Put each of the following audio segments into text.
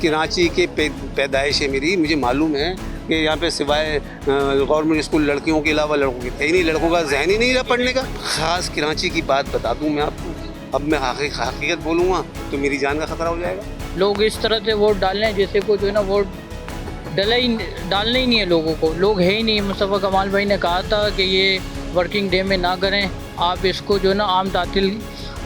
कराची के पैदाइश है मेरी, मुझे मालूम है कि यहाँ पे सिवाय गवर्नमेंट स्कूल लड़कियों के अलावा लड़कों के थे नहीं, लड़कों का जहन ही नहीं रहा पढ़ने का। ख़ास कराची की बात बता दूँ मैं आपको, अब मैं हकीकत बोलूँगा तो मेरी जान का खतरा हो जाएगा। लोग इस तरह से वोट डाल रहे हैं जैसे को जो है ना वोट डालना ही नहीं है लोगों को, लोग है ही नहीं। मुस्तफ़ा कमाल भाई ने कहा था कि ये वर्किंग डे में ना करें, आप इसको जो है ना आम तातील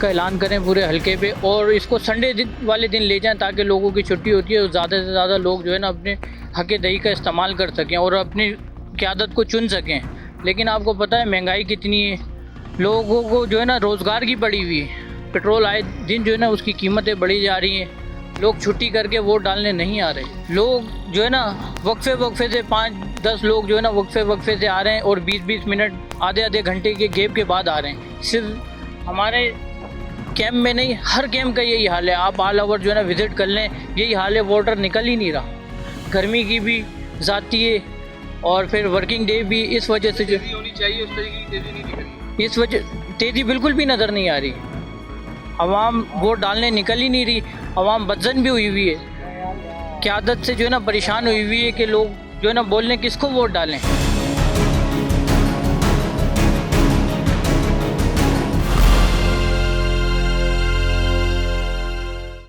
का ऐलान करें पूरे हलके पे, और इसको संडे वाले दिन ले जाएं ताकि लोगों की छुट्टी होती है और ज़्यादा से ज़्यादा लोग जो है ना अपने हक़ दही का इस्तेमाल कर सकें और अपनी क़यादत को चुन सकें। लेकिन आपको पता है महंगाई कितनी है, लोगों को जो है ना रोज़गार की पड़ी हुई है, पेट्रोल आए दिन जो है ना उसकी कीमतें बढ़ी जा रही हैं, लोग छुट्टी करके वोट डालने नहीं आ रहे। लोग जो है ना वक्फे से 5-10 लोग जो है ना वक्फे से आ रहे हैं और 20-20 मिनट आधे घंटे के गैप के बाद आ रहे हैं। सिर्फ हमारे कैंप में नहीं, हर कैंप का यही हाल है। आप ऑल ओवर जो है ना विज़िट कर लें, यही हाल है, वोटर निकल ही नहीं रहा। गर्मी की भी ज़ाती है और फिर वर्किंग डे भी, इस वजह से जो होनी चाहिए उस तरीके की तेज़ी नहीं दिख रही। इस वजह तेज़ी बिल्कुल भी नज़र नहीं आ रही। अवाम वोट डालने निकल ही नहीं रही, अवाम बदजन भी हुई हुई है, क़यादत से जो है ना परेशान हुई हुई है कि लोग जो है ना बोल रहे हैं किसको वोट डालें।